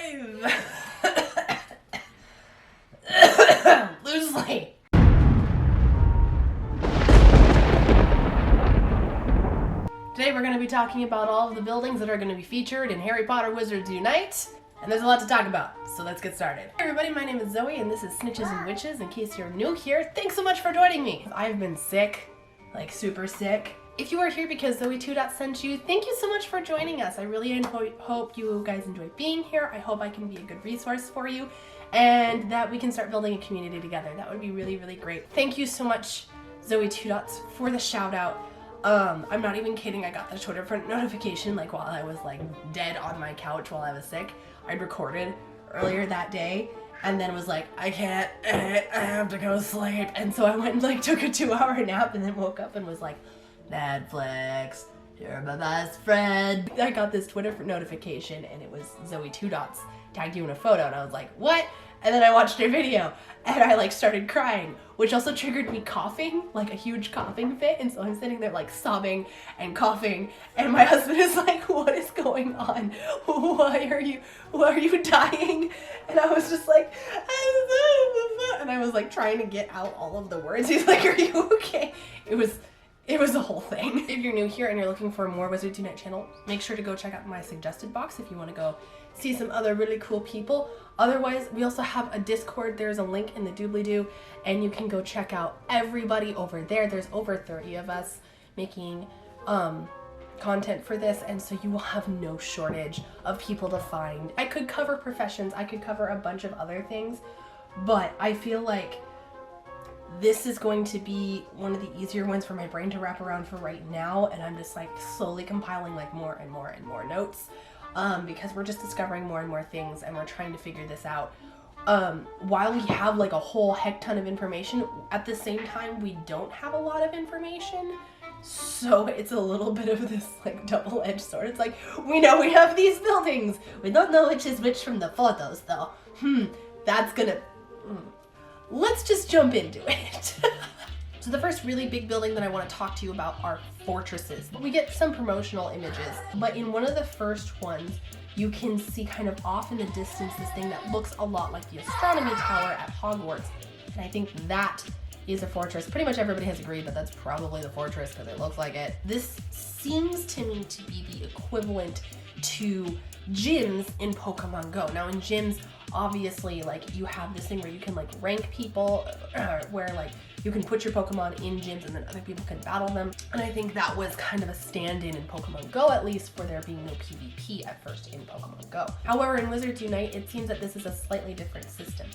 alive! Loosely. Today we're going to be talking about all of the buildings that are going to be featured in Harry Potter Wizards Unite, and there's a lot to talk about, so let's get started. Hey everybody, my name is Zoe, and this is Snitches and Witches. In case you're new here, thanks so much for joining me. I've been sick, like super sick. If you are here because Zoe 2 sent you, thank you so much for joining us. I really hope you guys enjoy being here. I hope I can be a good resource for you and that we can start building a community together. That would be really, really great. Thank you so much, Zoe 2 for the shout out. I'm not even kidding. I got the Twitter notification like while I was like dead on my couch while I was sick. I'd recorded earlier that day and then was like, I can't, I have to go sleep. And so I went and like took a 2-hour nap and then woke up and was like, Netflix, you're my best friend. I got this Twitter notification and it was Zoe 2 tagged you in a photo and I was like, what? And then I watched her video and I like started crying, which also triggered me coughing, like a huge coughing fit. And so I'm sitting there like sobbing and coughing and my husband is like, what is going on? Why are you dying? And I was just like, and I was like trying to get out all of the words. He's like, are you okay? It was a whole thing. If you're new here and you're looking for more Wizards Unite channel, make sure to go check out my suggested box if you want to go see some other really cool people. Otherwise, we also have a Discord. There's a link in the doobly-doo, and you can go check out everybody over there. There's over 30 of us making content for this, and so you will have no shortage of people to find. I could cover professions, I could cover a bunch of other things, but I feel like this is going to be one of the easier ones for my brain to wrap around for right now, and I'm just like slowly compiling like more and more and more notes because we're just discovering more and more things and we're trying to figure this out. While we have like a whole heck ton of information, at the same time we don't have a lot of information, so it's a little bit of this like double-edged sword. It's like, we know we have these buildings, we don't know which is which from the photos though. That's gonna... Let's just jump into it. So the first really big building that I want to talk to you about are fortresses. We get some promotional images, but in one of the first ones, you can see kind of off in the distance this thing that looks a lot like the astronomy tower at Hogwarts. And I think that is a fortress. Pretty much everybody has agreed that that's probably the fortress because it looks like it. This seems to me to be the equivalent to gyms in Pokemon Go. Now in gyms, obviously, like you have this thing where you can like rank people, where like you can put your Pokemon in gyms and then other people can battle them. And I think that was kind of a stand-in Pokemon Go, at least, for there being no PvP at first in Pokemon Go. However, in Wizards Unite, it seems that this is a slightly different system.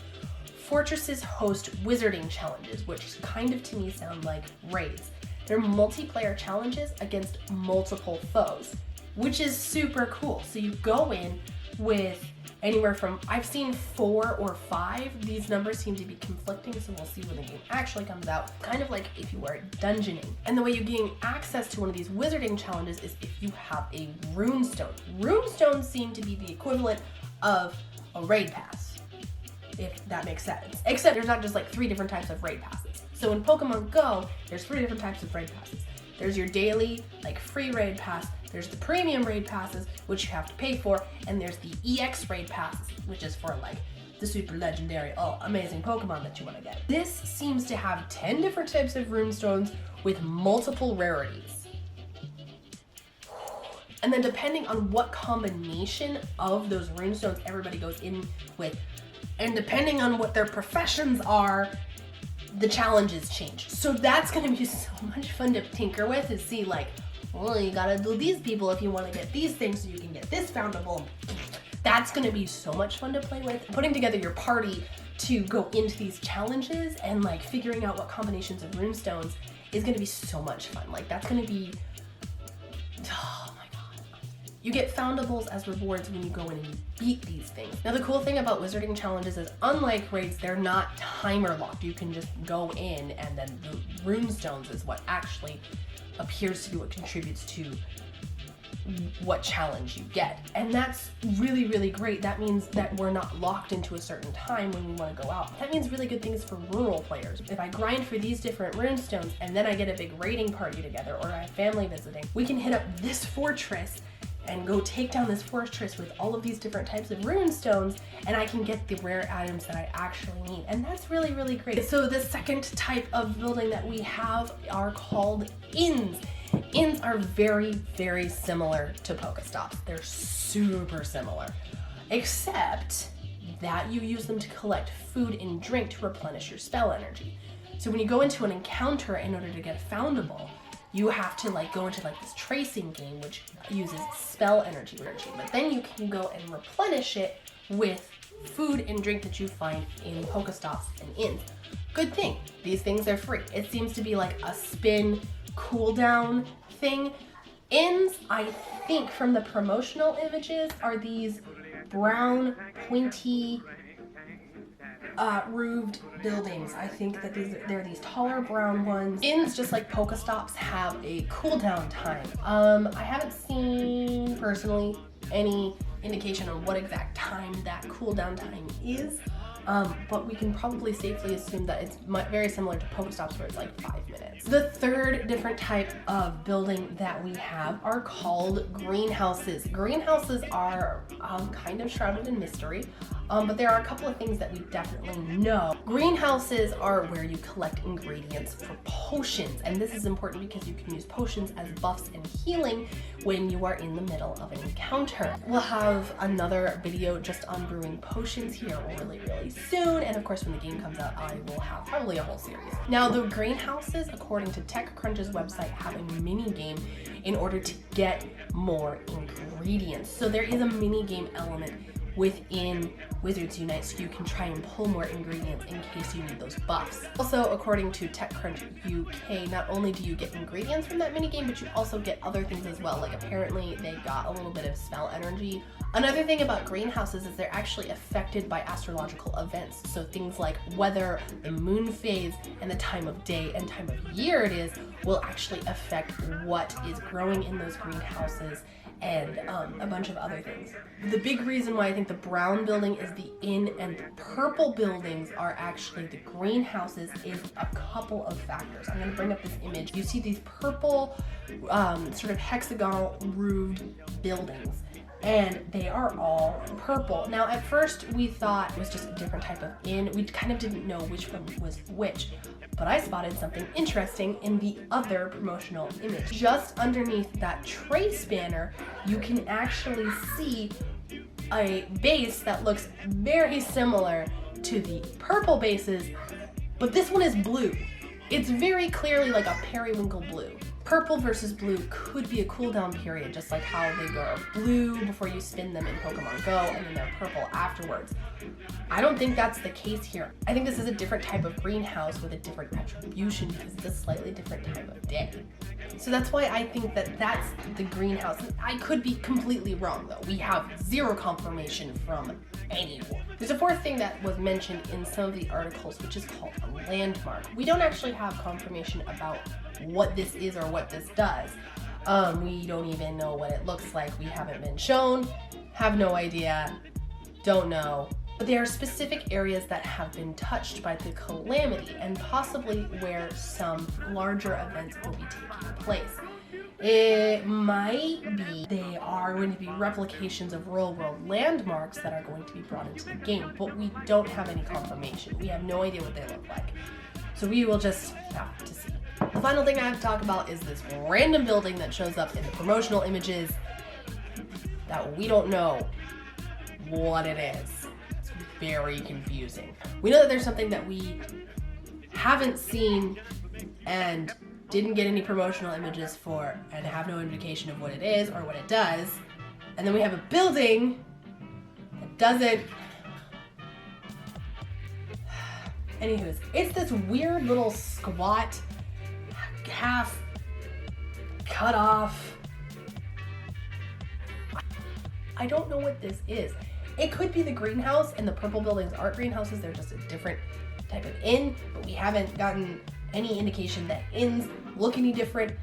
Fortresses host wizarding challenges, which kind of to me sound like raids. They're multiplayer challenges against multiple foes, which is super cool. So you go in with anywhere from, I've seen 4 or 5. These numbers seem to be conflicting, so we'll see when the game actually comes out. Kind of like if you were dungeoning. And the way you gain access to one of these wizarding challenges is if you have a runestone. Runestones seem to be the equivalent of a raid pass, if that makes sense. Except there's not just like 3 different types of raid passes. So in Pokemon Go, there's 3 different types of raid passes. There's your daily, like free raid pass, there's the premium raid passes, which you have to pay for, and there's the EX raid passes, which is for like the super legendary, amazing Pokemon that you want to get. This seems to have 10 different types of runestones with multiple rarities. And then depending on what combination of those runestones everybody goes in with, and depending on what their professions are, the challenges change. So that's gonna be so much fun to tinker with and see like, well, you gotta do these people if you want to get these things so you can get this foundable. That's gonna be so much fun to play with. Putting together your party to go into these challenges and like figuring out what combinations of runestones is gonna be so much fun. Like that's gonna be, oh my god. You get foundables as rewards when you go in and you beat these things. Now the cool thing about wizarding challenges is unlike raids, they're not timer locked. You can just go in and then the runestones is what actually appears to be what contributes to what challenge you get. And that's really, really great. That means that we're not locked into a certain time when we want to go out. That means really good things for rural players. If I grind for these different runestones and then I get a big raiding party together or I have family visiting, we can hit up this fortress and go take down this fortress with all of these different types of rune stones, and I can get the rare items that I actually need. And that's really, really great. So the second type of building that we have are called inns. Inns are very, very similar to Pokestops. They're super similar, except that you use them to collect food and drink to replenish your spell energy. So when you go into an encounter, in order to get foundable, you have to go into this tracing game, which uses spell energy, but then you can go and replenish it with food and drink that you find in Pokestops and inns. Good thing, these things are free. It seems to be like a spin cooldown thing. Inns, I think from the promotional images, are these brown, pointy, roofed buildings. I think that they're these taller brown ones. Inns, just like Pokestops, have a cooldown time. I haven't seen personally any indication on what exact time that cooldown time is, but we can probably safely assume that it's very similar to Pokestops, where it's like 5 minutes. The third different type of building that we have are called greenhouses. Greenhouses are kind of shrouded in mystery, but there are a couple of things that we definitely know. Greenhouses are where you collect ingredients for potions, and this is important because you can use potions as buffs and healing when you are in the middle of an encounter. We'll have another video just on brewing potions here really, really soon, and of course when the game comes out I will have probably a whole series. Now the greenhouses, according to TechCrunch's website, have a mini game in order to get more ingredients. So there is a mini game element within Wizards Unite, so you can try and pull more ingredients in case you need those buffs. Also, according to TechCrunch UK, not only do you get ingredients from that minigame, but you also get other things as well. Like apparently they got a little bit of spell energy. Another thing about greenhouses is they're actually affected by astrological events. So things like weather, the moon phase, and the time of day and time of year it is will actually affect what is growing in those greenhouses, and a bunch of other things. The big reason why I think the brown building is the inn and the purple buildings are actually the greenhouses is a couple of factors. I'm going to bring up this image. You see these purple sort of hexagonal roofed buildings, and they are all purple. Now at first we thought it was just a different type of inn. We kind of didn't know which one was which. But I spotted something interesting in the other promotional image. Just underneath that trace banner, you can actually see a base that looks very similar to the purple bases, but this one is blue. It's very clearly like a periwinkle blue. Purple versus blue could be a cooldown period, just like how they go blue before you spin them in Pokemon Go, and then they're purple afterwards. I don't think that's the case here. I think this is a different type of greenhouse with a different attribution because it's a slightly different time of day. So that's why I think that that's the greenhouse. I could be completely wrong though. We have zero confirmation from anyone. There's a fourth thing that was mentioned in some of the articles, which is called a landmark. We don't actually have confirmation about what this is or what this does. We don't even know what it looks like. We haven't been shown, have no idea, don't know. But there are specific areas that have been touched by the calamity and possibly where some larger events will be taking place. It might be they are going to be replications of real world landmarks that are going to be brought into the game, but we don't have any confirmation. We have no idea what they look like. So we will just have to see. The final thing I have to talk about is this random building that shows up in the promotional images that we don't know what it is. It's very confusing. We know that there's something that we haven't seen and didn't get any promotional images for and have no indication of what it is or what it does. And then we have a building that doesn't. Anywho's, it's this weird little squat, half cut off. I don't know what this is. It could be the greenhouse, and the purple buildings aren't greenhouses, they're just a different type of inn, but we haven't gotten any indication that inns look any different.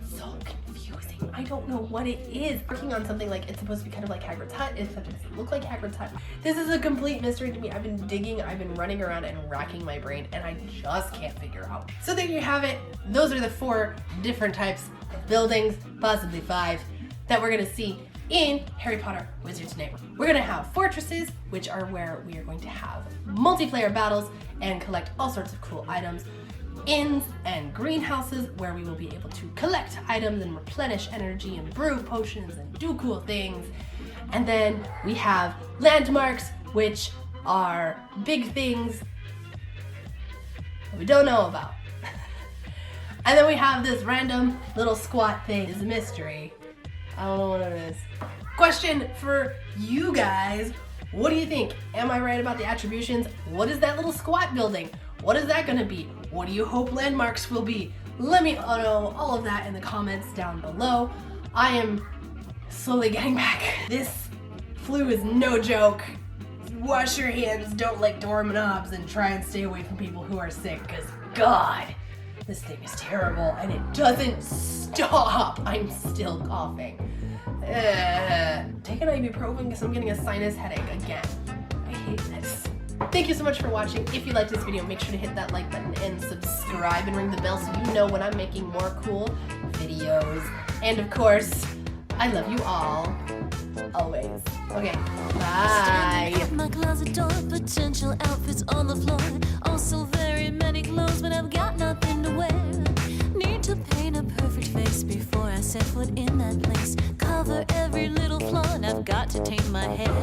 It's so confusing. I don't know what it is. Working on something like it's supposed to be kind of like Hagrid's hut, except it doesn't look like Hagrid's hut. This is a complete mystery to me. I've been digging, I've been running around and racking my brain, and I just can't figure out. So there you have it. Those are the 4 different types of buildings, possibly 5, that we're gonna see in Harry Potter Wizards Unite. We're gonna have fortresses, which are where we are going to have multiplayer battles and collect all sorts of cool items. Inns and greenhouses, where we will be able to collect items and replenish energy and brew potions and do cool things. And then we have landmarks, which are big things that we don't know about. And then we have this random little squat thing. It's a mystery. I don't know what it is. Question for you guys. What do you think? Am I right about the attributions? What is that little squat building? What is that gonna be? What do you hope landmarks will be? Let me know all of that in the comments down below. I am slowly getting back. This flu is no joke. Wash your hands, don't lick doorknobs, and try and stay away from people who are sick, because God, this thing is terrible and it doesn't stop. I'm still coughing. Take an ibuprofen because I'm getting a sinus headache again. I hate this. Thank you so much for watching. If you liked this video, make sure to hit that like button and subscribe and ring the bell so you know when I'm making more cool videos. And of course, I love you all. Always. Okay, bye. At my closet door, potential outfits on the floor. Also very many clothes, but I've got nothing to wear. Need to paint a perfect face before I set foot in that place. Cover every little flaw, and I've got to tame my hair.